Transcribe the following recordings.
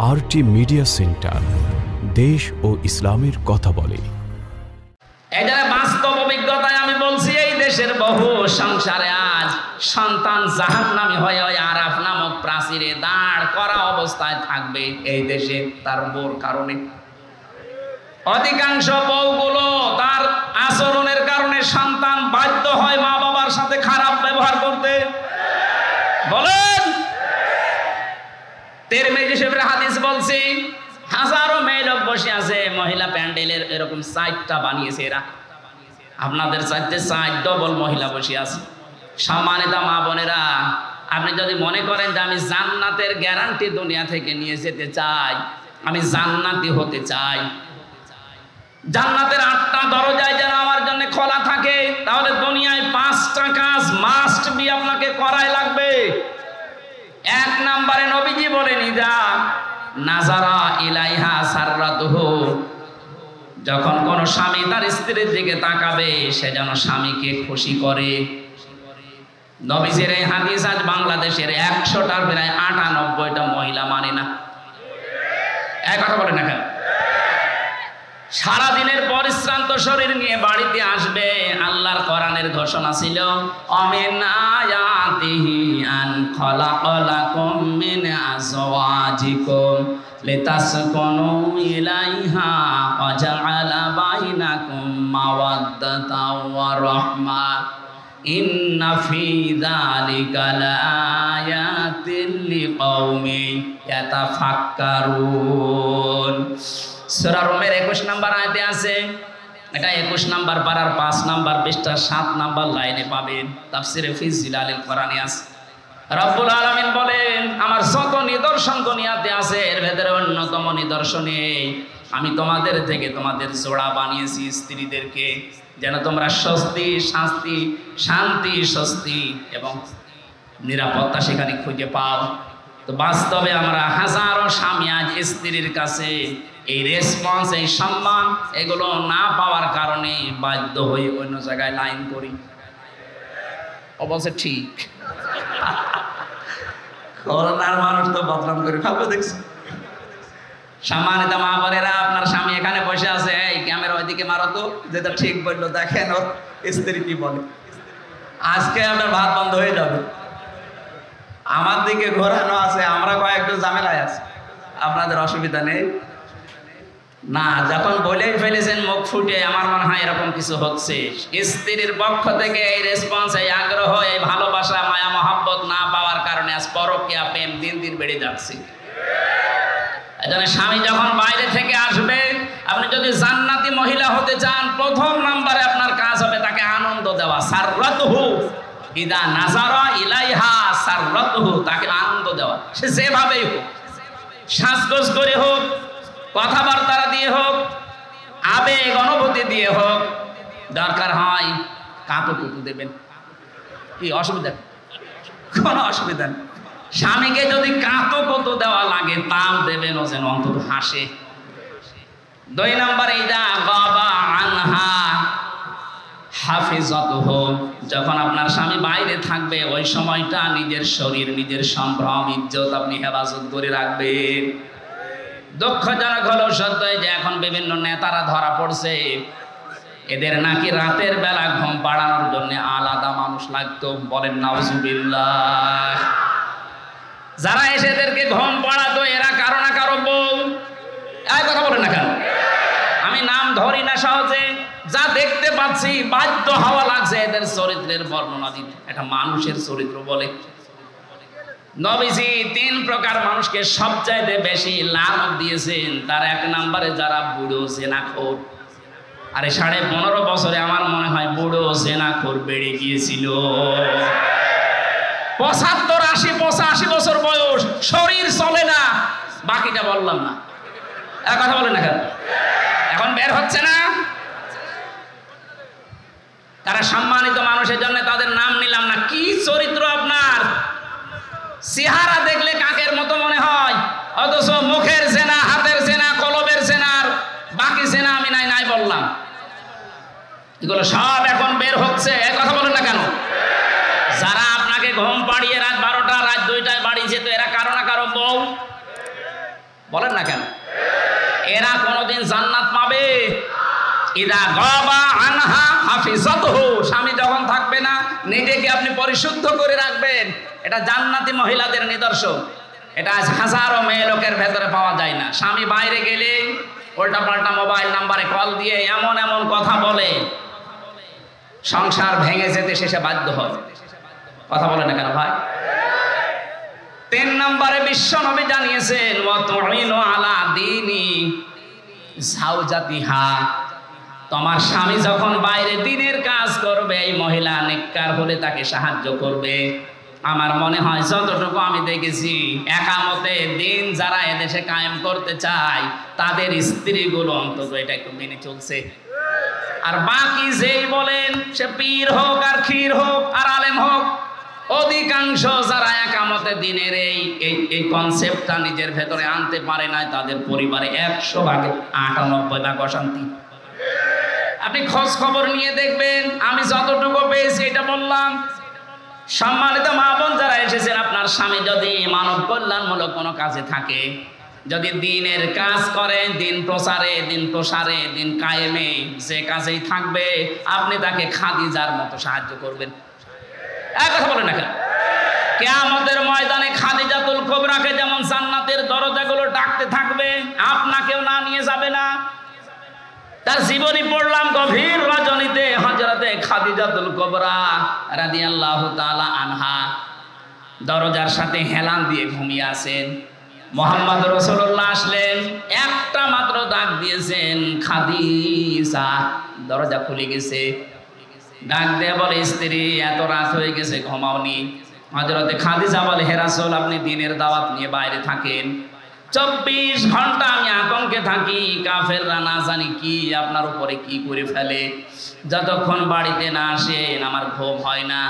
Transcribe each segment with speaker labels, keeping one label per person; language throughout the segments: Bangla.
Speaker 1: আরটি মিডিয়া সেন্টার, দেশ ও ইসলামের কথা বলে।
Speaker 2: এটা বাস্তব অভিজ্ঞতায় আমি বলছি, এই দেশের বহু সংসারে আজ সন্তান জাহান্নামী হয়ে ওই আরাফ নামক প্রাচীরে দাঁড় করা অবস্থায় থাকবে এই দেশে তার বউর কারণে। অধিকাংশ বউগুলো তার আচরণের কারণে সন্তান বাধ্য হয় মা বাবার সাথে খারাপ ব্যবহার করতে। বলেন, তিরমিজি শরীফের হাদিস বলছি, হাজারো মেয়ে লোক বসে আছে, মহিলা প্যান্ডেলের এরকম সাইডটা বানিয়েছে এরা, আপনাদের চাইতে সাইড ডবল মহিলা বসে আছে। সম্মানিত মা বোনেরা, আপনি যদি মনে করেন যে আমি জান্নাতের গ্যারান্টি দুনিয়া থেকে নিয়ে যেতে চাই, আমি জান্নাতি হতে চাই, জান্নাতের 8টা দরজায় যেন আমার জন্য খোলা থাকে, তাহলে দুনিয়ায় 5টা কাজ মাস্ট বি আপনাকে করাই লাগবে। 1 নম্বরে নবীজি বলেন, ইদা নাজারা ইলাইহা সাররাতুহু, যখন কোন স্বামী তার স্ত্রীর দিকে তাকাবে সে যেন স্বামীকে খুশি করে। নবীজির এই হাদিস আজ বাংলাদেশের 100টার প্রায় 98টা মহিলা মানে না। এক কথা বলে না কেন? সারাদিনের পরিশ্রান্ত শরীর নিয়ে বাড়িতে আসবে, আল্লাহর কোরআনের ঘোষণা ছিল, আমিন আয়াতিহি আন খালাকালাকুম মিন আজওয়াজিকুম লিতাসকুনু ইলাইহা ওয়া জাআলা বাইনাকুম মাওয়াদ্দাতাও ওয়া রাহমা ইন্না ফি যালিকা লাআয়াতিন লিকাওমিন ইয়াতাফাক্কারুন। সূরা রুমের 21 নম্বর আয়াতে আছে, এটা 21 নম্বর পারার 5 নম্বর পৃষ্ঠা 7 নম্বর লাইনে পাবেন, তাফসিরে ফি জিলালিল কোরআনে আছে। রব্বুল আলামিন বলেন, আমার যত নিদর্শন দুনিয়াতে আছে এর ভেতরে অন্যতম নিদর্শনে আমি তোমাদের থেকে তোমাদের জোড়া বানিয়েছি স্ত্রীদেরকে, যেন তোমরা স্বস্তি শান্তি শান্তি স্বস্তি এবং নিরাপত্তা সেখানে খুঁজে পাও। তো বাস্তবে আমরা হাজারো স্বামী আজ স্ত্রীর কাছে এই রেসপন্স, এই সম্মান এগুলো না পাওয়ার কারণে বাধ্য হয়ে অন্য জায়গায় লাইন করি। অবশ্য ঠিক, করোনার মানুষ তো বদনাম করে ফেলবে দেখছি। সম্মানিত মা বোনেরা, আপনার স্বামী এখানে বসে আছে, এই ক্যামেরা ওইদিকে মারো তো, যেটা ঠিক বললো দেখেন ওর স্ত্রী কি বলে। আজকে আপনার ভাত বন্ধ হয়ে যাবে, আমার দিকে ঘোরানো আছে, আমরা কয়েকটু ঝামেলায় আছি, আপনাদের অসুবিধা নেই না। যখন বলেই ফেলেছেন মুখ ফুটে, আমার মনে হয় এরকম কিছু হচ্ছে। স্ত্রীর পক্ষ থেকে এই রেসপন্স, এই আগ্রহ, এই ভালোবাসা, মায়া মহব্বত না পাওয়ার কারণে আজ পরকীয়া প্রেম দিন দিন বেড়ে যাচ্ছে। এজন্য স্বামী যখন বাইরে থেকে আসবে, আপনি যদি জান্নাতি মহিলা হতে চান, প্রথম নম্বরে আপনার কাজ হবে তাকে আনন্দ দেওয়া। সাররাতুহু ইদা নাজারা ইলাইহা সাররাতুহু, তাকে আনন্দ দেওয়া, সে যেভাবেই হোক, সাজগোজ করে হোক, কথাবার্তা দিয়ে হোক, আবেগ অনুভূতি দিয়ে হোক, দরকার হয় কাঁতুকুতু দেবেন, কি অসুবিধা? কোনো অসুবিধা নেই। স্বামীকে যদি কাঁতুকুতু দেওয়া লাগে তাও দেবেন, ও যেন অন্তত হাসে। 2 নম্বরে ইদা গাবা আনহা হাফিজাতুহু, যখন আপনার স্বামী বাইরে থাকবে ওই সময়টা নিজের শরীর, নিজের সম্ভ্রম, ইজ্জত আপনি হেফাজত করে রাখবেন। দুঃখজনক হলেও সত্য যে এখন বিভিন্ন নেতারা ধরা পড়ছে, এদের নাকি রাতের বেলা ঘুম পাড়ানোর জন্য আলাদা মানুষ লাগতো। বলেন নাউজুবিল্লাহ। যারা এসে এদেরকে ঘুম পাড়াতো এরা কারো না কারো বউ। এই কথা বলেন না কেন? আমি নাম ধরি না সহজে, যা দেখতে পাচ্ছি বাধ্য হওয়া লাগছে এদের চরিত্রের বর্ণনা দিতে। এটা মানুষের চরিত্র বলে। নবীজি 3 প্রকার মানুষকে সবচাইতে বেশি লানত দিয়েছেন। তার 1 নম্বরে যারা বুড়ো জেনাখোর। আরে 15.5 বছরে আমার মনে হয় বুড়ো জেনাখোর বেড়ে গিয়েছিল। 75, 80, 85 বছর বয়স, শরীর চলে না, বাকিটা বললাম না। এক কথা বলেন না কেন? এখন বের হচ্ছে না। তারা সম্মানিত মানুষের জন্য তাদের নাম নিলাম না। কি চরিত্র আপনার! চেহারা দেখলে কাকের মতো মনে হয়, অথচ মুখের জেনা, হাতের জেনা, কলবের জেনার বাকি জেনা আমি নাই নাই বললাম। এগুলো সব এখন বের হচ্ছে। এক কথা বলেন না কেন? যারা আপনাকে ঘুম পাড়িয়ে রাত 12টা, রাত 2টায় বাড়ি যেত, এরা কারো না কারো বউ। বলেন না কেন? এরা কোনোদিন জান্নাত পাবে? ইদা গাবা আনহা হাফিজাতহু, স্বামী যখন থাকবে না নিজেকে আপনি পরিশুদ্ধ করে রাখবেন। এটা জান্নাতি মহিলাদের নিদর্শন। এটা হাজারো মেয়ে লোকের ভেতরে পাওয়া যায় না। স্বামী বাইরে গেলে উল্টা পাল্টা মোবাইল নাম্বারে কল দিয়ে এমন এমন কথা বলে, সংসার ভেঙে যেতে শেষে বাধ্য হয়। কথা বলে না কেন ভাই? 3 নম্বরে বিশ্ব নবী জানিয়েছেন ওয়াতুইনু আলা দীনি যাওজাতিহা, তোমার স্বামী যখন বাইরে দিনের কাজ করবে, এই মহিলা নেককার হলে তাকে সাহায্য করবে। আমার মনে হয় যতটুকু আমি দেখেছি, একামতে দিন যারা এদেশে কায়েম করতে চায় তাদের স্ত্রীগুলো অন্তত এটা একটু মেনে চলছে। আর বাকি যেই বলেন, সে পীর হোক আর ক্ষীর হোক আর আলেম হোক, অধিকাংশ যারা একামতে দিনের এই কনসেপ্টটা নিজের ভেতরে আনতে পারে না, তাদের পরিবারে 100 ভাগে 98 ভাগ অশান্তি। আপনি খোঁজ খবর নিয়ে দেখবেন, আমি যতটুকু পেয়েছি এটা বললাম। সম্মানিত মা বোন যারা এসেছেন, আপনার স্বামী যদি মানব কল্যাণমূলক কোনো কাজে থাকে, যদি দিনের কাজ করে, দিন প্রসারে দিন কায়েমে, যে কাজেই থাকবে, আপনি তাকে খাদিজার মতো সাহায্য করবেন। এক কথা বলেন না কেন? কিয়ামতের ময়দানে খাদিজাতুল কুবরাকে যেমন জান্নাতের দরজাগুলো ডাকতে থাকবে, আপনাকেও না নিয়ে যাবে না। তার জীবনী পড়লাম গভীর রজনীতে, হযরতে খাদিজাতুল কুবরা রাদিয়াল্লাহু তাআলা আনহা দরজার সাথে হেলান দিয়ে ঘুমিয়ে আছেন। মুহাম্মদ রাসূলুল্লাহ আসলেন, একটা মাত্র ডাক দিয়েছেন, খাদিজা। দরজা খুলে গেছে। ডাক দিয়ে বলে, স্ত্রী এত রাত হয়ে গেছে, ঘুমাওনি? হযরতে খাদিজা বলে, হে রাসূল, আপনি দিনের দাওয়াত নিয়ে বাইরে থাকেন, 24 ঘন্টা আমি আতঙ্কে থাকি, কাফেররা না জানি কি আপনার উপরে কি করে ফেলে। যতক্ষণ বাড়িতে না আসেন আমার ঘুম হয় না।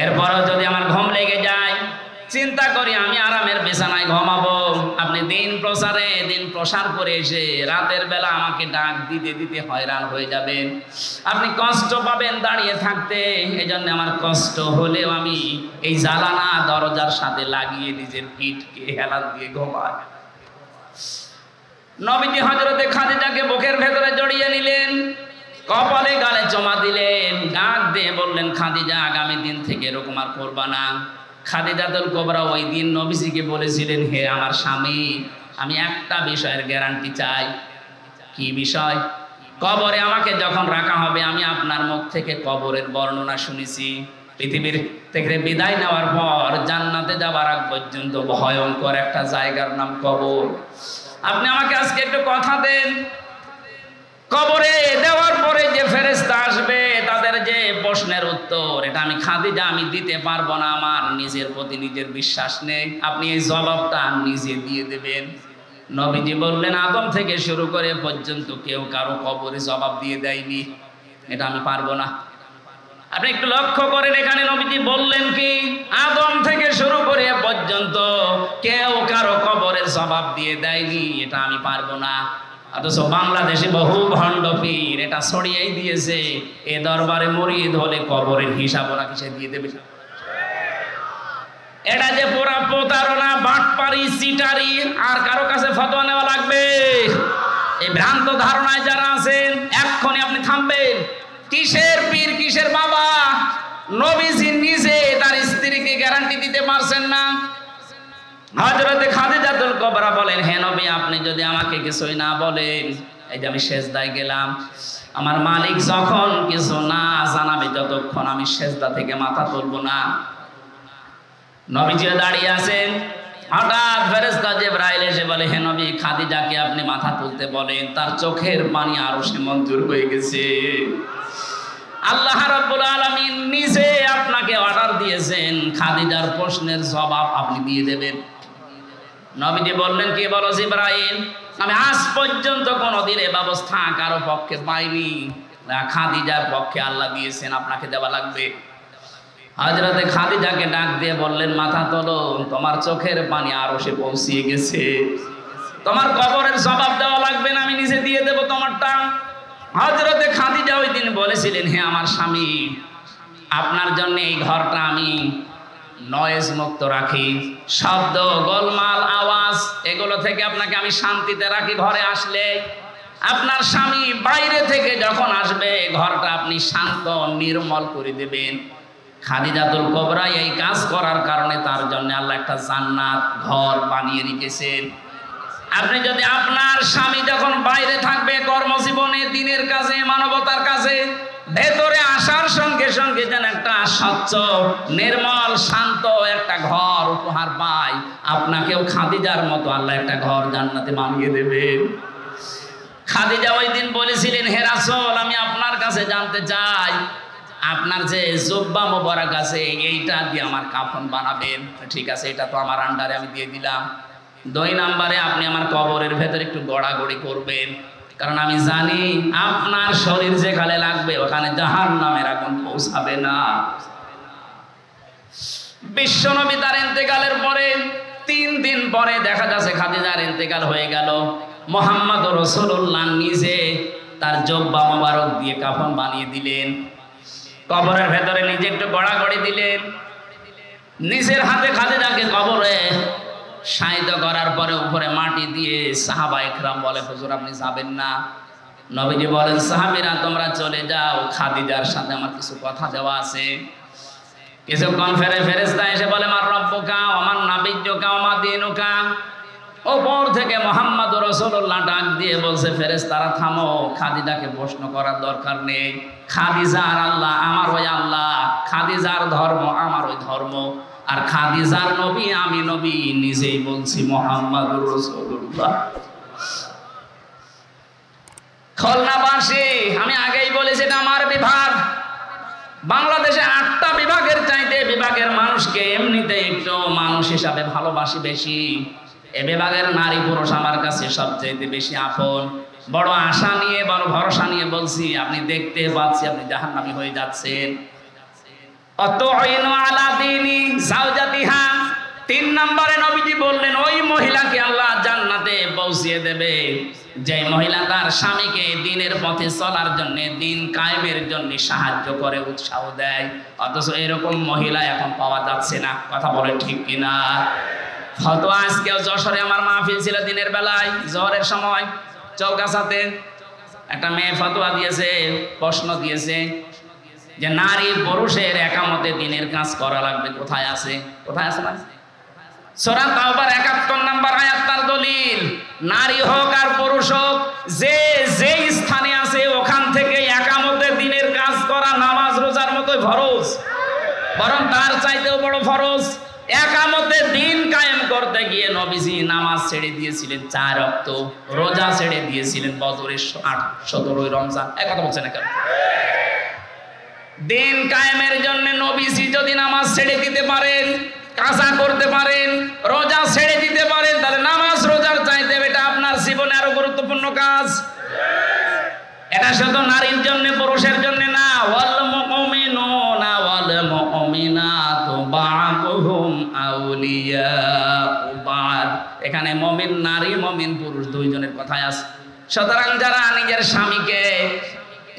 Speaker 2: এরপরও যদি আমার ঘুম লেগে যায়, চিন্তা করি আমি আরামের বিছানায় ঘুমাবো, আপনি দিন প্রসার করে এসে রাতের বেলা আমাকে ডাক দিতে দিতে হয়রান হয়ে যাবেন, আপনি কষ্ট পাবেন দাঁড়িয়ে থাকতে। এই জন্য আমার কষ্ট হলেও আমি এই জ্বালানা দরজার সাথে লাগিয়ে নিজের পিঠকে হেলান দিয়ে ঘুমাই। নবীজি হযরতে খাদিজাকে বুকের ভেতরে জড়িয়ে নিলেন, কপালে গালে চুমা দিলেন, ডাক দিয়ে বললেন, খাদিজা, আগামী দিন থেকে এরকম আর করবা না। খাদিজাতুল কুবরা ওই দিন নবীজিকে বলেছিলেন, হে আমার স্বামী, আমি একটা বিষয়ের গ্যারান্টি চাই। কি বিষয়? কবরে আমাকে যখন রাখা হবে, আমি আপনার মুখ থেকে কবরের বর্ণনা শুনেছি। পৃথিবীর থেকে বিদায় নেওয়ার পর জান্নাতে যাবার আগ পর্যন্ত ভয়ঙ্কর একটা জায়গার নাম কবর। আপনি আমাকে আজকে একটু কথা দেন, কবরে দেওয়ার পরে যে ফেরেশতা আসবে তাদের যে প্রশ্নের উত্তর, এটা আমি খাদিজা আমি দিতে পারবো না, আমার নিজের প্রতি নিজের বিশ্বাস নেই, আপনি এই জবাবটা নিজে দিয়ে দেবেন। নবীজি বললেন, আদম থেকে শুরু করে পর্যন্ত কেউ কারো কবরে জবাব দিয়ে দেয়নি, এটা আমি পারবো না। আপনি একটু লক্ষ্য করেন, এখানে নবীজি বললেন কি, আদম থেকে শুরু করে পর্যন্ত কেউ কারো কবরের জবাব দিয়ে দেয়নি, এটা আমি পারবো না। অথচ বাংলাদেশে বহু ভণ্ড পীর এটা ছড়িয়েই দিয়েছে, এ দরবারে মুরিদ হলে কবরের হিসাব ওরা কিসে দিয়ে দেবে। এটা যে পুরা প্রতারণা, বাটপারি, চিটারি, আর কারো কাছে ফতোয়া নেওয়া লাগবে? এই ভ্রান্ত ধারণায় যারা আছেন, এক্ষুনি আপনি থামবেন। কিসের পীর, কিসের বাবা? নবীজি নিজে তার স্ত্রীকে গ্যারান্টি দিতে পারছেন না। হযরতে খাদিজাতুল কুবরা বলেন, হে নবী, আপনি যদি আমাকে কিছুই না বলেন, এই যে আমি সেজদায় গেলাম, আমার মালিক যখন কিছু না জানাবে, যতক্ষণ আমি সেজদা থেকে মাথা তুলব না। নবীজি দাঁড়িয়ে আছেন, হঠাৎ ফেরেশতা জিবরাইল এসে বলে, হে নবী, খাদিজাকে আপনি মাথা তুলতে বলেন, তার চোখের পানি আরো সে মঞ্জুর হয়ে গেছে। আল্লাহ রাব্বুল আলামিন নিজে আপনাকে অর্ডার দিয়েছেন, খাদিজার প্রশ্নের জবাব আপনি দিয়ে দেবেন। নবীজি বললেন, কি বলো জিবরাইল? আমি আজ পর্যন্ত কোনোদিন এই ব্যবস্থা কারো পক্ষে পাইনি, খাদিজার পক্ষে আল্লাহ দিয়েছেন, আপনাকে দেওয়া লাগবে। হযরতে খাদিজাকে ডাক দিয়ে বললেন, মাথা তোলো, তোমার চোখের পানি আরো সে পৌঁছিয়ে গেছে, তোমার কবরের জবাব দেওয়া লাগবে না, আমি নিজে দিয়ে দেব তোমারটা। হযরতে খাদিজা ওই দিন বলেছিলেন, হে আমার স্বামী, আপনার জন্য এই ঘরটা আমি নয়েজ মুক্ত রাখি, শব্দ, গোলমাল, আওয়াজ এগুলো থেকে আপনাকে আমি শান্তিতে রাখি। ঘরে আসলে আপনার স্বামী বাইরে থেকে যখন আসবে ঘরটা আপনি শান্ত নির্মল করে দেবেন। খাদিজাতুল কুবরা এই কাজ করার কারণে তার জন্য আল্লাহ একটা জান্নাত ঘর বানিয়ে রেখেছেন। আপনি যদি আপনার স্বামী যখন বাইরে থাকবে কর্মজীবনে, দিনের কাজে, মানবতার কাজে, ভেতরে আসার সঙ্গে সঙ্গে যেন একটা স্বচ্ছ নির্মল শান্ত একটা ঘর উপহার পায়, আপনাকেও খাদিজার মতো আল্লাহ একটা ঘর জান্নাতে বানিয়ে দেবেন। খাদিজা ওই দিন বলেছিলেন, হে রাসূল, আমি আপনার কাছে জানতে চাই আপনার যে জুব্বা মোবারক আছে এইটা দিয়ে আমার কাফন বানাবেন। ঠিক আছে, এটা তো আমার আন্ডারে, আমি দিয়ে দিলাম। 2 নম্বরে আপনি আমার কবরের ভেতরে একটু গড়াগড়ি করবেন, কারণ আমি জানি আপনার শরীর যেখানে লাগবে ওখানে জাহান্নামের আগুন পৌঁছাবে না। বিশ্বনবী তার ইন্তেকালের পরে 3 দিন পরে দেখা যাচ্ছে খাদিজার ইন্তেকাল হয়ে গেল। মুহাম্মদ রাসূলুল্লাহ নিজে তার জুব্বা মোবারক দিয়ে কাফন বানিয়ে দিলেন, কবরের ভেতরে নিজে একটু গড়াগড়ি দিলেন, নিজের হাতে খাদিজাকে কবরে শায়িত করার পরে উপরে মাটি দিয়ে সাহাবা ইকরাম বলে, হুজুর আপনি যাবেন না? নবীজি বলেন, সাহাবীরা তোমরা চলে যাও, খাদিজার সাথে আমার কিছু কথা দেওয়া আছে। কিছুক্ষণ ফেরেশতা এসে বলে, মার রব্বুকা ওয়া মান নাবিয়্যুকা ওয়া মা দীনুকা। ওপর থেকে মুহাম্মদ রাসূলুল্লাহ ডাক দিয়ে বলছে, ফেরেশতারা থামো, খাদিজাকে প্রশ্ন করার দরকার নেই। খাদিজার আল্লাহ আমার ওই আল্লাহ, খাদিজার ধর্ম আমার ওই ধর্ম, আর খাদিজার নবী আমি নবী, নিজেই বলছি মুহাম্মদুর রাসূলুল্লাহ। খুলনাবাসী, আমি আগেই বলেছি এটা আমার বিভাগ। বাংলাদেশে 8টা বিভাগের চাইতে বিভাগের মানুষকে এমনিতে একটু মানুষ হিসাবে ভালোবাসি বেশি। এ বিভাগের নারী পুরুষ আমার কাছে সবচেয়ে বেশি আপন। বড় আশা নিয়ে, বড় ভরসা নিয়ে বলছি, আপনি দেখতে পাচ্ছি আপনি জাহান্নামী হয়ে যাচ্ছেন। অতঈনু আলা দীনি যাওজাতিহা। 3 নম্বরে নবীজি বললেন, ওই মহিলাকে আল্লাহ জান্নাতে পৌঁছিয়ে দেবে যে মহিলা তার স্বামীকে দ্বীনের পথে চলার জন্য, দ্বীন কায়েমের জন্য সাহায্য করে, উৎসাহ দেয়। অথচ এরকম মহিলা এখন পাওয়া যাচ্ছে না। কথা বলেন ঠিক কিনা? ফতোয়া আজকেও যশোরে আমার মাহফিল ছিল দিনের বেলায়, জোহরের সময় চৌগাছাতে একটা মেয়ে ফতোয়া দিয়েছে, প্রশ্ন দিয়েছে যে নারী পুরুষের একামতে দ্বীনের কাজ করা লাগবে। কোথায় আছে? কোথায় আছে না? সূরা তাওবার 71 নম্বর আয়াত তার দলিল। নারী হোক আর পুরুষ হোক, যে যে স্থানে আছে ওখান থেকে একামতে দ্বীনের কাজ করা নামাজ রোজার মতোই ফরজ, বরং তার চাইতেও বড় ফরজ। একামতে দ্বীন কায়েম করতে গিয়ে নবীজি নামাজ ছেড়ে দিয়েছিলেন 4 ওয়াক্ত, রোজা ছেড়ে দিয়েছিলেন বছরের 17 রমজান। এক কথা বলছেন না কেন? দ্বীন কায়েমের জন্য নবীজি যদি নামাজ ছেড়ে দিতে পারেন, কাজা করতে পারেন, রোজা ছেড়ে দিতে পারেন, তাহলে নামাজ রোজার চাইতে এটা আপনার জীবনে আরো গুরুত্বপূর্ণ কাজ। এটা শুধু নারীর জন্য, পুরুষের জন্য না। ওয়াল মুমিনুনা ওয়াল মুমিনাতু বা'দুহুম আউলিয়াউ বা'দ। এখানে মুমিন নারী, মুমিন পুরুষ দুইজনের কথাই আছে। সুতরাং যারা নিজের স্বামীকে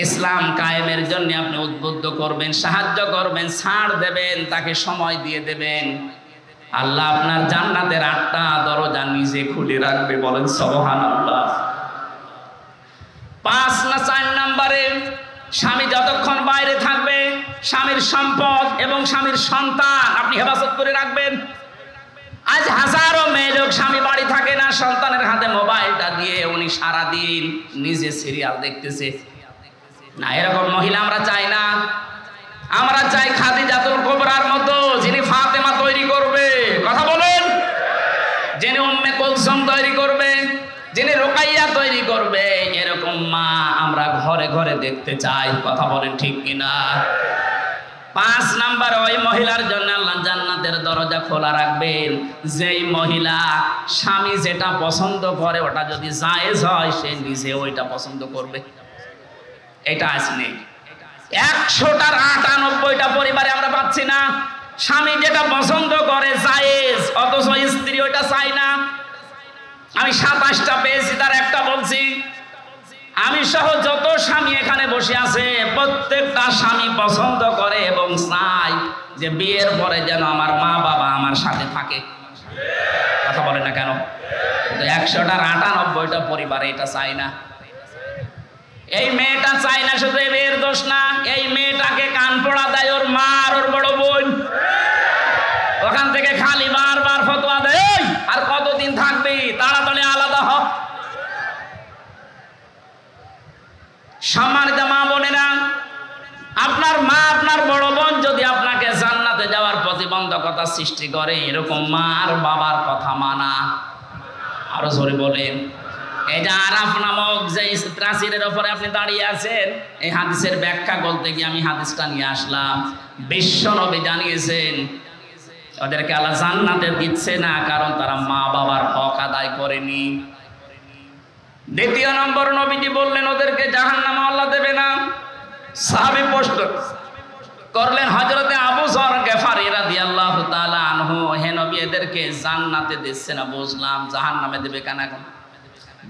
Speaker 2: ইসলাম কায়েমের জন্য আপনি উদ্বুদ্ধ করবেন, সাহায্য করবেন, ছাড় দেবেন, তাকে সময় দিয়ে দেবেন, আল্লাহ আপনার জান্নাতের 8টা দরজা নিজে খুলে রাখবে। বলেন সুবহানাল্লাহ। 5 না 4 নম্বরে, স্বামী যতক্ষণ বাইরে থাকবে স্বামীর সম্পদ এবং স্বামীর সন্তান আপনি হেফাজত করে রাখবেন। আজ হাজারো মেয়ে লোক স্বামী বাড়ি থাকে না, সন্তানের হাতে মোবাইলটা দিয়ে উনি সারাদিন নিজে সিরিয়াল দেখতেছে। না, এরকম মহিলা আমরা চাই না। আমরা চাই খাদিজাতুল কুবরার মতো, যিনি ফাতেমা তৈরি করবে। কথা বলেন। যিনি উম্মে কুলসুম তৈরি করবে, যিনি রুকাইয়া তৈরি করবে, এরকম মা আমরা ঘরে ঘরে দেখতে চাই। কথা বলেন ঠিক কিনা? 5 নাম্বার, ওই মহিলার জন্য আল্লাহ জান্নাতের দরজা খোলা রাখবেন যেই মহিলা স্বামী যেটা পছন্দ করে ওটা যদি জায়েজ হয় সে নিজে ওইটা পছন্দ করবে। এটা আজ নেই। 100টার 98টা পরিবারে আমরা পাচ্ছি না। স্বামী যেটা পছন্দ করে জায়েজ, অথচ স্ত্রী ওইটা চায় না। আমি 27টা পেয়েছি, তার একটা বলছি। আমি সহ যত স্বামী এখানে বসে আছে প্রত্যেকটা স্বামী পছন্দ করে এবং চায় যে বিয়ের পরে যেন আমার মা বাবা আমার সাথে থাকে। কথা বলে না কেন? তো 100টার 98টা পরিবারে এটা চায় না। এই মেয়েটা চায় না, শুধু এই মেয়ের দোষ না, এই মেয়েটাকে কান পড়া দেয় ওর মা আর ওর বড় বোন। ওখান থেকে খালি বারবার ফতোয়া দেয়, আর কতদিন থাকবি, তাড়াতাড়ি আলাদা হ। সম্মানিত মা বোনেরা, আপনার মা আপনার বড় বোন যদি আপনাকে জান্নাতে যাওয়ার প্রতিবন্ধকতা সৃষ্টি করে, এরকম মা আর বাবার কথা মানা। আরো জোরে বলেন। এই যে আরাফ নামক যে প্রাচীরের উপরে আপনি দাঁড়িয়ে আছেন, এই হাদিসের ব্যাখ্যা বলতে গিয়ে আমি হাদিসটা নিয়ে আসলাম। বিশ্ব নবী জানিয়েছেন ওদেরকে আল্লাহ জান্নাতে দিচ্ছে না, কারণ তারা মা বাবার হক আদায় করেনি। দ্বিতীয় নম্বর নবীজি বললেন ওদেরকে জাহান্নামে আল্লাহ দেবে না। সাহাবী প্রশ্ন করলেন হযরতে আবু যর গিফারী রাদিয়াল্লাহু তাআলা আনহু, হে নবী এদেরকে জান্নাতে দিচ্ছে না বুঝলাম, জাহান্নামে দেবে কেন? এখন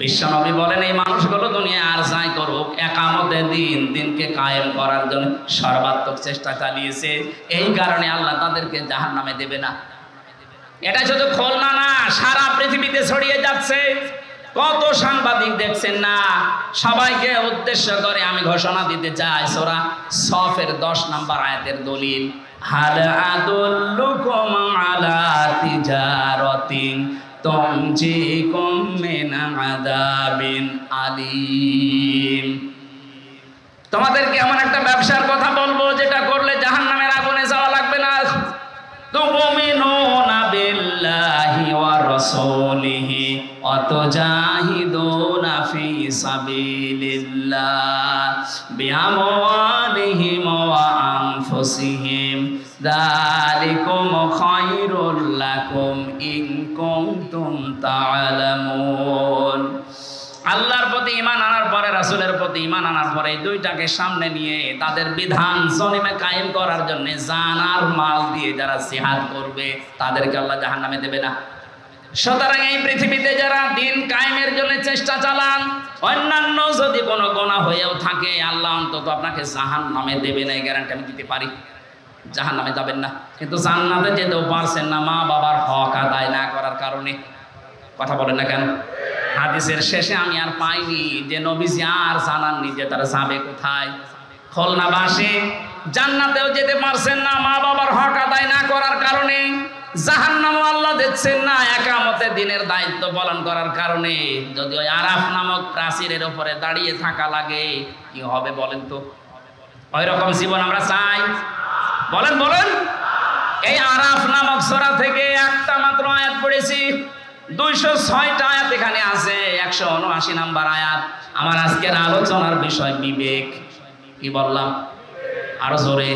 Speaker 2: বিশ্ব নবী বলেন এই মানুষগুলো দুনিয়া আর যাই করুক, একামতে দিনকে কায়েম করার জন্য সর্বাত্মক চেষ্টা চালিয়েছে, এই কারণে আল্লাহ তাদেরকে জাহান্নামে দেবে না। এটা শুধু খুলনা না, সারা পৃথিবীতে ছড়িয়ে যাচ্ছে। কত সাংবাদিক দেখছেন না, সবাইকে উদ্দেশ্য করে আমি ঘোষণা দিতে চাই, সূরা সফের 10 নম্বর আয়াতের দলিল, হাল আদুল্লুকুম আলা তিজারাতিন তুনজিকুম মিন আযাবিন আলীম। তোমাদেরকে এমন একটা ব্যবসার কথা বলবো যেটা করলে জাহান্নামের আগুনে যাওয়া লাগবে না। তুমিনুনা বিল্লাহি ওয়া রাসূলিহি ওয়া তুজাহিদুনা ফি সাবিলিল্লাহ বিআমওয়ালিহিম ওয়া আনফুসিহিম যালিকুম খায়রুল লাকুম ইন কুনতুম তা'লামুন। আল্লাহর প্রতি ঈমান আনার পরে, রাসূলের প্রতি ঈমান আনার পরে, এই দুইটাকে সামনে নিয়ে তাদের বিধান জমিনে কায়েম করার জন্য জান আর মাল দিয়ে যারা জিহাদ করবে তাদেরকে আল্লাহ জাহান্নামে দেবে না। সুতরাং এই পৃথিবীতে যারা দিন কায়েমের জন্য চেষ্টা চালান, অন্যান্য যদি কোনো গুনাহ হয়েও থাকে, আল্লাহ অন্তত আপনাকে জাহান্নামে দেবে না, এই গ্যারান্টি আমি দিতে পারি। জাহান্নামে যাবেন না, কিন্তু জান্নাতে যেতেও পারছেন না মা বাবার হক আদায় না করার কারণে। কথা বলেন না কেন? হাদিসের শেষে আমি আর পাইনি যে নবীজি আর জানাননি যে তারা যাবে কোথায়। খুলনাবাসী জান্নাতেও যেতে পারছেন না মা বাবার হক আদায় না করার কারণে, জাহান্নামও আল্লাহ দিচ্ছেন না একামতে দিনের দায়িত্ব পালন করার কারণে। যদি ওই আরাফ নামক প্রাচীরের উপরে দাঁড়িয়ে থাকা লাগে, কি হবে বলেন তো? ওই রকম জীবন আমরা চাই? বলেন বলেন। এই আরাফ নামক সূরা থেকে একটা মাত্র আয়াত পড়েছি, 206টা আয়াত এখানে আছে, 179 নাম্বার আয়াত। আমার আজকের আলোচনার বিষয় বিবেক। কি বললাম? আরো জোরে।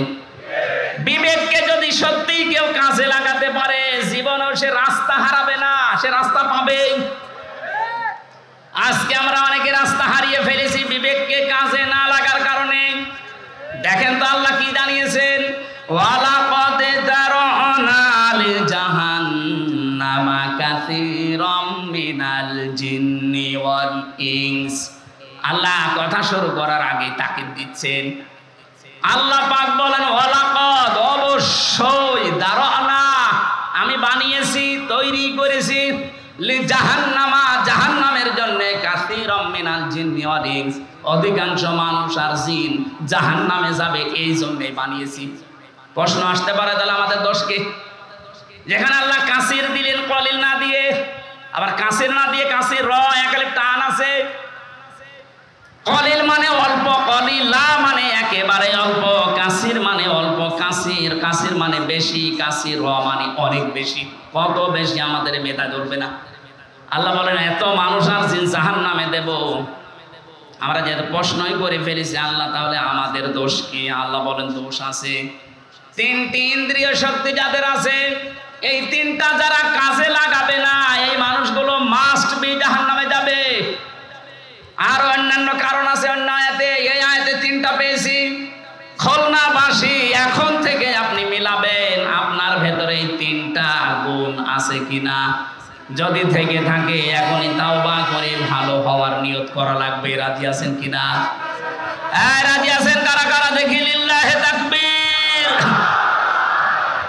Speaker 2: বিবেককে যদি সত্যি কেউ কাজে লাগাতে পারে, জীবনেও সে রাস্তা হারাবে না, সে রাস্তা পাবে। আজকে আমরা অনেকে রাস্তা হারিয়ে ফেলেছি বিবেককে কাজে না লাগার কারণে। দেখেন তো আল্লাহ কি জানিয়েছেন, ওয়ালাকাদ যারানা লিজাহান্নামা কাসীরাম মিনাল জিন্নি ওয়াল ইনস। আল্লাহ কথা শুরু করার আগে তাকিদ দিচ্ছেন। আল্লাহ পাক বলেন ওয়ালাকাদ, অবশ্যই, দারানা, আমি বানিয়েছি, তৈরি করেছি, লিজাহান্নামা, জাহান্নামের জন্য, কাসীরাম মিনাল জিন্নি ওয়াল ইনস, অধিকাংশ মানুষ আর জিন জাহান্নামে যাবে, এই জন্যই বানিয়েছি। প্রশ্ন আসতে পারে তাহলে আমাদের দোষ কি? যেখানে আল্লাহ কাসির দিলেন কলিল না দিয়ে, আবার কাসির না দিয়ে কাসির র একালিফ টান আছে। কলিল মানে অল্প, কলিলা মানে একেবারে অল্প, কাসির মানে অল্প, কাসির কাসির মানে বেশি, কাসির র মানে অনেক বেশি। কত বেশি আমাদের মেধা ধরবে না। আল্লাহ বলেন এত মানুষ আর জিন জাহান্নামে দেব। আমরা যেহেতু প্রশ্নই করে ফেলেছি আল্লাহ, তাহলে আমাদের দোষ কি? আল্লাহ বলেন দোষ আছে। 3টি ইন্দ্রিয় শক্তি যাদের আছে, এই 3টা যারা কাজে লাগাবে না, এই মানুষগুলো মাস্ট বি জাহান্নামে যাবে। আর অন্যান্য কারণ আছে অন্য আয়াতে, এই আয়াতে 3টা পেয়েছি। খুলনাবাসী এখন থেকে আপনি মিলাবেন আপনার ভেতরে এই 3টা গুণ আছে কিনা। যদি থেকে থাকে এখনই তাওবা করে ভালো হওয়ার নিয়ত করা লাগবে। রাজি আছেন কিনা? হ্যাঁ রাজি আছেন কারা কারা? দেখি লিল্লাহে তাকবীর,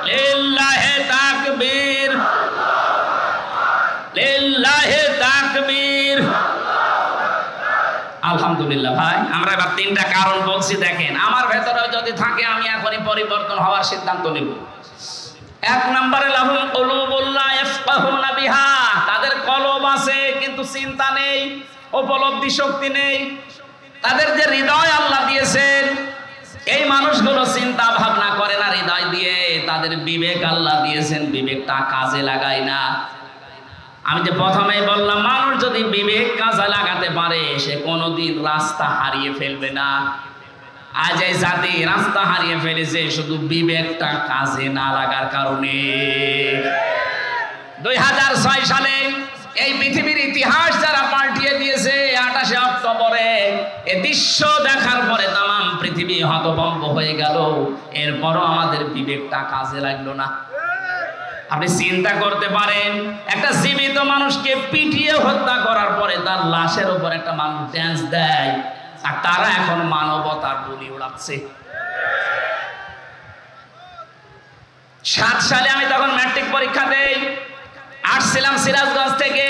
Speaker 2: লিল্লাহে তাকবীর, লিল্লাহে তাকবীর। তাকবীর। আলহামদুলিল্লাহ ভাই, আমরা এবার তিনটা কারণ বলছি, দেখেন আমার ভেতরে যদি থাকে আমি এখনই পরিবর্তন হওয়ার সিদ্ধান্ত নেব। এক নম্বরে লাহুম কুলুবুল লা ইয়াফকাহুনা বিহা, তাদের কলব আছে কিন্তু চিন্তা নেই, উপলব্ধি শক্তি নেই। তাদের যে হৃদয় আল্লাহ দিয়েছেন, এই মানুষগুলো চিন্তা ভাবনা করে না হৃদয় দিয়ে। তাদের বিবেক আল্লাহ দিয়েছেন, বিবেকটা কাজে লাগায় না। আমি যে প্রথমেই বললাম, মানুষ যদি বিবেক কাজে লাগাতে পারে সে কোনোদিন রাস্তা হারিয়ে ফেলবে না। আজ এই জাতি রাস্তা হারিয়ে ফেলেছে শুধু বিবেকটা কাজে না লাগার কারণে। 2006 সালে এই পৃথিবীর ইতিহাস যারা পাল্টিয়ে দিয়েছে, 28শে অক্টোবরে এই দৃশ্য দেখার পরে তাম পৃথিবী হতভম্ব হয়ে গেল। এরপরও আমাদের বিবেকটা কাজে লাগলো না। আপনি চিন্তা করতে পারেন, একটা জীবিত মানুষকে পিটিয়ে হত্যা করার পরে তার লাশের উপর একটা মানুষ ড্যান্স দেয়, আর তারা এখন মানবতার বলি উড়াচ্ছে। 7 সালে আমি তখন ম্যাট্রিক পরীক্ষা দেই, আসছিলাম সিরাজগঞ্জ থেকে।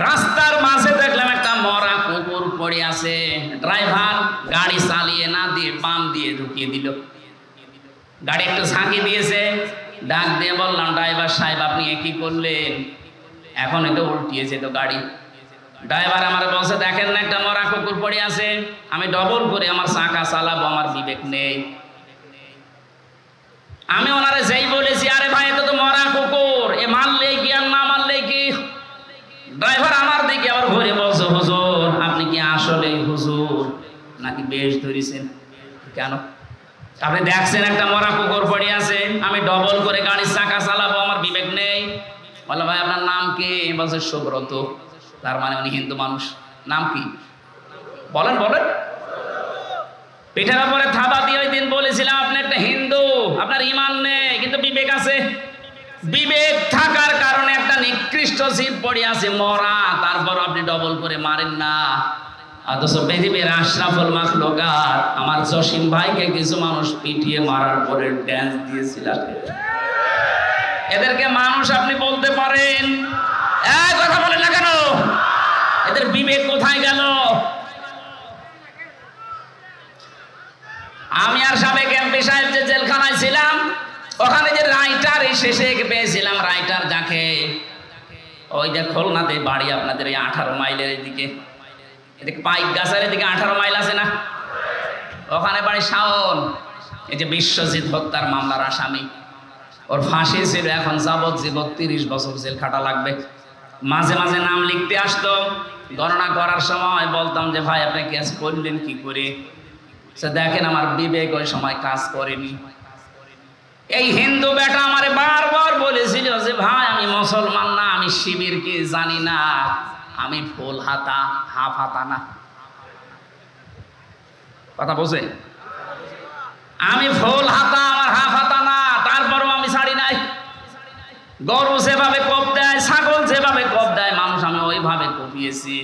Speaker 2: রাস্তার মাঝে দেখলাম একটা মরা কুকুর পড়ে আছে। ড্রাইভার গাড়ি চালিয়ে না দিয়ে বাম দিয়ে ঢুকিয়ে দিল। গাড়ি একটু ঝাঁকি দিয়েছে, ডাক দিয়ে বললাম, ড্রাইভার সাহেব আপনি কি করলেন? এখন এটা উল্টিয়েছে তো গাড়ি। ড্রাইভার আমার বলছে, দেখেন না একটা মরা কুকুর পড়ে আছে, আমি ডবল করে আমার চাকা চালাবো, আমার বিবেক নেই। আমি ওনারে যেই বলেছি, আরে ভাই এটা তো মরা কুকুর, এ মারলে কি আর না মারলে কি? ড্রাইভার আমার দিকে আবার ঘুরে বলছে, হুজুর আপনি কি আসলে হুজুর নাকি বেশ ধরেছেন? কেন? আপনি দেখছেন একটা মরা কুকুর পড়ে আছে, আমি ডবল করে গাড়ির চাকা চালাবো, আমার বিবেক নেই। বলে ভাই আপনার নাম কি? বলছে সুব্রত। তার মানে উনি হিন্দু মানুষ। নাম কি বলেন বলেন। পিঠের উপরে থাবা দিয়ে ওই দিন বলেছিলাম আপনি একটা হিন্দু, আপনার ঈমান নেই কিন্তু বিবেক আছে। বিবেক থাকার কারণে একটা নিকৃষ্ট জীব পড়ে আছে মরা, তারপর আপনি ডবল করে মারেন না। অথচ পৃথিবীর আশরাফুল মাখলুকাত আমার জসিম ভাইকে কিছু মানুষ পিটিয়ে মারার পরে ড্যান্স দিয়েছিল। এদেরকে মানুষ আপনি বলতে পারেন? কথা বলেন না কেন? এদের বিবেক কোথায় গেল? আমি আর সাবেক এমপি সাহেব যে জেলখানায় ছিলাম, ওখানে যে রাইটার শেষে পেয়েছিলাম, রাইটার যাকে, ওই যে খুলনাতে বাড়ি আপনাদের এই 18 মাইলের এদিকে, এদিকে পাইক গাছের এদিকে 18 মাইল আছে না, ওখানে বাড়ি শাওন। এই যে বিশ্বজিৎ হত্যার মামলার আসামি, ওর ফাঁসি ছিল, এখন যাবজ্জীবন 30 বছর জেল খাটা লাগবে। মাঝে মাঝে নাম লিখতে আসতো, গণনা করার সময় বলতাম যে ভাই আপনি কেস করলেন কি করে? দেখেন আমার বিবেক ওই সময় কাজ করেনি। এই হিন্দু বেটা আমারে বারবার বলেছিল যে ভাই আমি মুসলমান না, আমি শিবির কি জানি না, আমি ফুল হাতা হাফ হাতা না। কথা বলছে, আমি ফুল হাতা আমার হাফ হাতা না, তারপরও আমি ছাড়ি নাই। গরু যেভাবে কোপ দেয়, ছাগল যেভাবে কোপ দেয়, মানুষ আমি ওইভাবে কোপিয়েছি।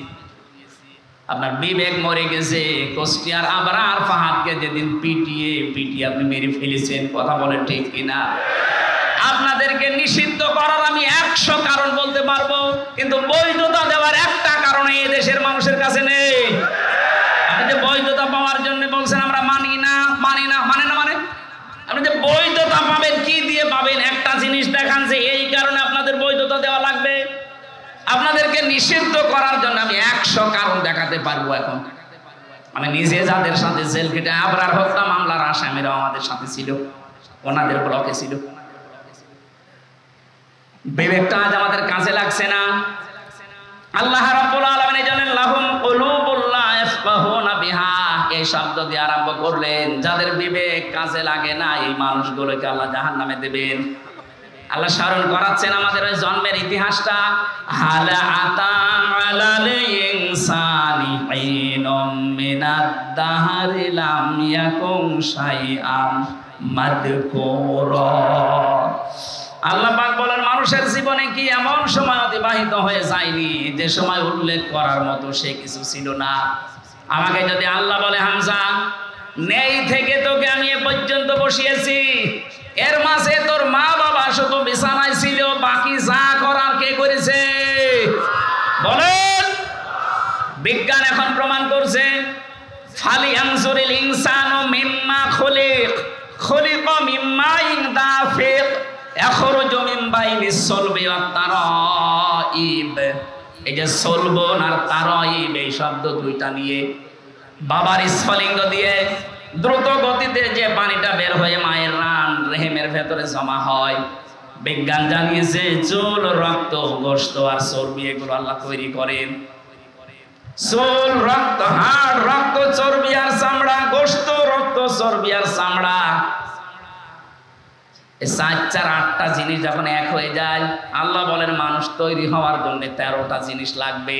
Speaker 2: আপনার বিবেক মরে গেছে। কুষ্টিয়ার আবরার ফাহাদকে যেদিন পিটিয়ে আপনি মেরে ফেলেছেন, কথা বলেন ঠিক কিনা? আপনাদেরকে নিষিদ্ধ করার আমি 100 কারণ বলতে পারবো, কিন্তু বৈধতা দেওয়ার একটা কারণ এই দেশের মানুষের কাছে নেই। আপনি যে বৈধতা পাওয়ার জন্য বলছেন আমরা মানি না, মানে আপনি যে বৈধতা পাবেন কি দিয়ে পাবেন? একটা জিনিস দেখান যে এই কারণে আপনাদের বৈধতা দেওয়া লাগবে। আপনাদেরকে নিষিদ্ধ করার জন্য আমি 100 কারণ দেখাতে পারবো। এখন আমি নিজে যাদের সাথে জেল কেটে আবরার হত্যা মামলার আসামিরাও আমাদের সাথে ছিল, ওনাদের ব্লকে ছিল। বিবেকটা আজ আমাদের কাজে লাগছে না। আল্লাহ রাব্বুল আলামিন জানেন লাহুম কুলুবুল লা ইয়াফকাহুনা বিহা, এই শব্দ দিয়ে আরম্ভ করলেন। যাদের বিবেক কাজে লাগে না এই মানুষগুলোকে আল্লাহ জাহান্নামে দেবেন। আল্লাহ স্মরণ করাচ্ছেন আমাদের ওই জন্মের ইতিহাসটা। হাল আতা আলাল ইনসানি হিনুম মিনাদ দাহরি লাম ইয়াকুন শাইআম মাযকুরা। আল্লাহ পাক বলেন মানুষের জীবনে কি এমন সময় অতিবাহিত হয়ে যায়নি যে সময় উল্লেখ করার মতো সে কিছু ছিল না। আমাকে যদি আল্লাহ বলে হামজা নেই থেকে তোকে আমি এ পর্যন্ত বসিয়েছি, এর মাঝে তোর মা বাবা শুধু বিছানায় ছিল, বাকি যা করার কে করেছে? বলে বিজ্ঞান এখন প্রমাণ করছে ফালিয়ানজুরিল ইনসানু মিম্মা খুলিক খুলিকা মিম্মা দাফিক ইয়াখরুজু মিন বাইনিস সুলবি ওয়াত তারাইব। এই যে সলবন আর তারাইব এই শব্দ দুইটা নিয়ে বাবার স্ফলিঙ্গ দিয়ে দ্রুত গতিতে যে পানিটা বের হয়ে মায়ের রান রেহেমের ভেতরে জমা হয়, বিজ্ঞান জানিয়েছে চুল, রক্ত, গোশত আর চর্বি এগুলো আল্লাহ তৈরি করেন। চুল, রক্ত, হাড়, রক্ত, চর্বি আর চামড়া, গোশত, রক্ত, চর্বি আর চামড়া, এই 4-8টা জিনিস যখন এক হয়ে যায়, আল্লাহ বলেন মানুষ তৈরি হওয়ার জন্য 13টা জিনিস লাগবে।